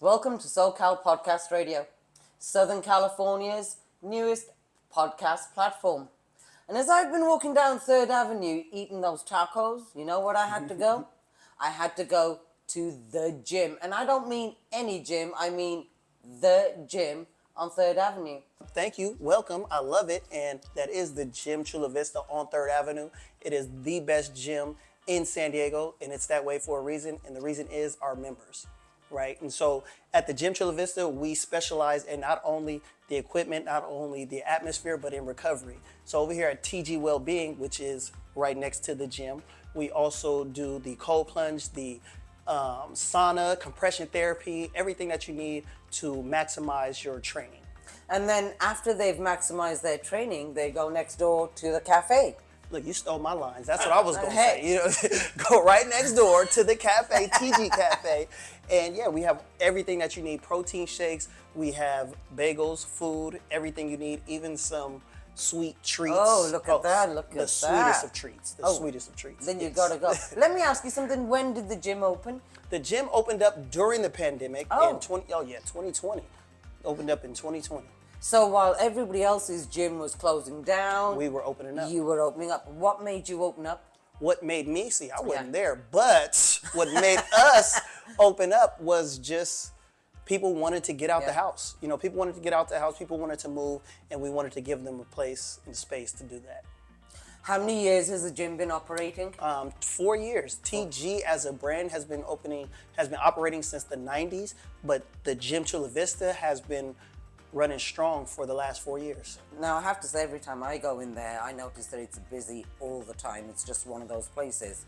Welcome to SoCal Podcast Radio, Southern California's newest podcast platform. And as I've been walking down 3rd Avenue eating those tacos, you know what I had to go? I had to go to the gym. And I don't mean any gym, I mean the gym on 3rd Avenue. Thank you. Welcome. I love it. And that is the gym Chula Vista on 3rd Avenue. It is the best gym in San Diego, and it's that way for a reason. And the reason is our members, right? And so at the gym Chula Vista, we specialize in not only the equipment, not only the atmosphere, but in recovery. So over here at TG Wellbeing, which is right next to the gym, we also do the cold plunge, the sauna, compression therapy, everything that you need to maximize your training. And then after they've maximized their training, they go next door to the cafe. Look, you stole my lines. That's what I was going to say. You know, go right next door to the cafe, TG Cafe. And yeah, we have everything that you need. Protein shakes. We have bagels, food, everything you need, even some sweet treats. Oh, look at that. Look at that. The sweetest of treats. The sweetest of treats. Then you gotta go. Let me ask you something. When did the gym open? The gym opened up during the pandemic in 2020. Opened up in 2020. So while everybody else's gym was closing down, we were opening up. You were opening up. What made you open up? What made me, see, I wasn't there, but what made us open up was just people wanted to get out the house. You know, people wanted to get out the house, people wanted to move, and we wanted to give them a place and space to do that. How many years has the gym been operating? 4 years. TG as a brand has been operating since the 90s, but the gym Chula Vista has been running strong for the last 4 years. Now, I have to say, every time I go in there, I notice that it's busy all the time. It's just one of those places.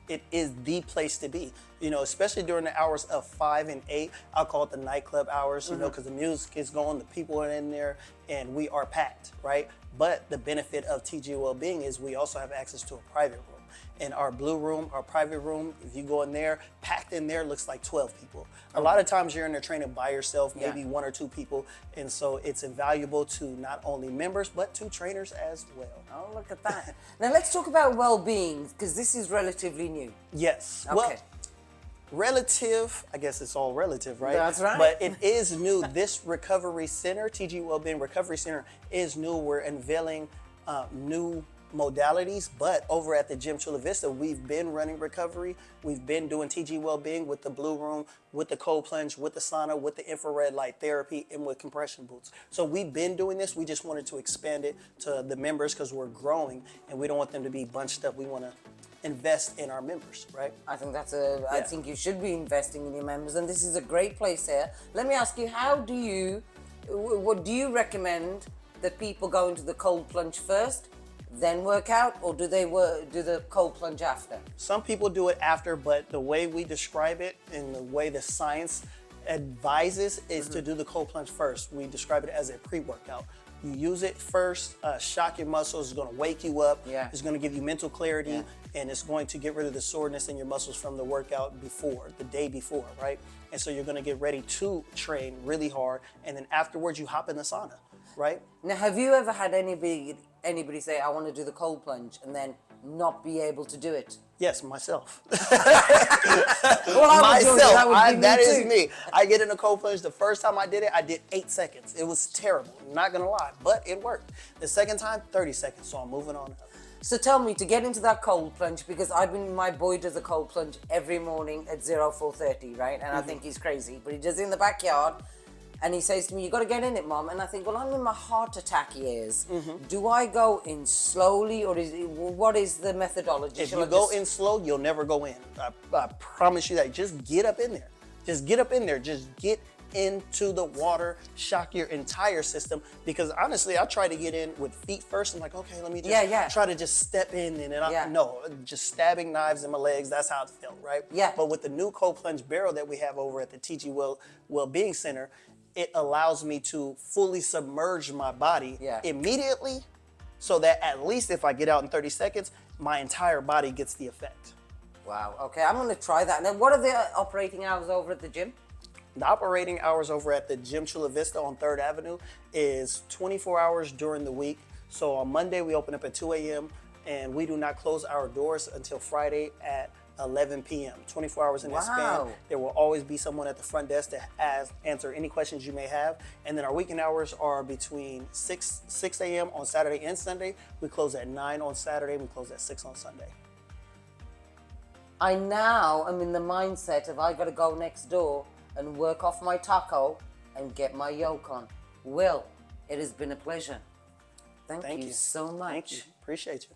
It is the place to be, you know, especially during the hours of 5 and 8. I'll call it the nightclub hours, you know, because the music is going, the people are in there, and we are packed, right? But the benefit of TG Wellbeing is we also have access to a private room. In our blue room, our private room, if you go in there, packed in there looks like 12 people. A lot of times you're in there training by yourself, maybe 1 or 2 people. And so it's invaluable to not only members, but to trainers as well. Oh, look at that. Now let's talk about well-being, because this is relatively new. Yes. Okay. Well, relative, I guess it's all relative, right? That's right. But it is new. This recovery center, TG Wellbeing Recovery Center, is new. We're unveiling new modalities, but over at the gym Chula Vista, we've been running recovery. We've been doing TG Wellbeing with the blue room, with the cold plunge, with the sauna, with the infrared light therapy, and with compression boots. So we've been doing this. We just wanted to expand it to the members because we're growing and we don't want them to be bunched up. We want to invest in our members, right? I think I think you should be investing in your members, and this is a great place here. Let me ask you, what do you recommend that people go into the cold plunge first, then work out, or do they do the cold plunge after? Some people do it after, but the way we describe it and the way the science advises is to do the cold plunge first. We describe it as a pre-workout. You use it first, shock your muscles, it's gonna wake you up, it's gonna give you mental clarity, and it's going to get rid of the soreness in your muscles from the workout before, the day before, right? And so you're gonna get ready to train really hard, and then afterwards you hop in the sauna, right? Now, have you ever had anybody say, I want to do the cold plunge, and then not be able to do it? Yes, myself. Well, That is me. I get in a cold plunge. The first time I did it, I did 8 seconds. It was terrible, I'm not gonna lie, but it worked. The second time, 30 seconds, so I'm moving on up. So tell me, to get into that cold plunge, because my boy does a cold plunge every morning at 04:30, right? And I think he's crazy, but he does it in the backyard. And he says to me, you got to get in it, Mom. And I think, well, I'm in my heart attack years. Do I go in slowly, or what is the methodology? If you go in slow, you'll never go in. I promise you that. Just get up in there. Just get up in there. Just get into the water, shock your entire system. Because honestly, I try to get in with feet first. I'm like, okay, let me just try to just step in. And then no, just stabbing knives in my legs. That's how it felt, right? Yeah. But with the new cold plunge barrel that we have over at the TG Wellbeing Center, it allows me to fully submerge my body immediately, so that at least if I get out in 30 seconds, my entire body gets the effect. Wow, okay, I'm gonna try that. Now, what are the operating hours over at the gym? The operating hours over at the gym Chula Vista on 3rd Avenue is 24 hours during the week. So on Monday, we open up at 2 a.m. and we do not close our doors until Friday at 11 p.m., 24 hours in that span. Wow. There will always be someone at the front desk to answer any questions you may have. And then our weekend hours are between 6 a.m. on Saturday and Sunday. We close at 9 on Saturday. We close at 6 on Sunday. I now am in the mindset of I got to go next door and work off my taco and get my yolk on. Will, it has been a pleasure. Thank you so much. Thank you. Appreciate you.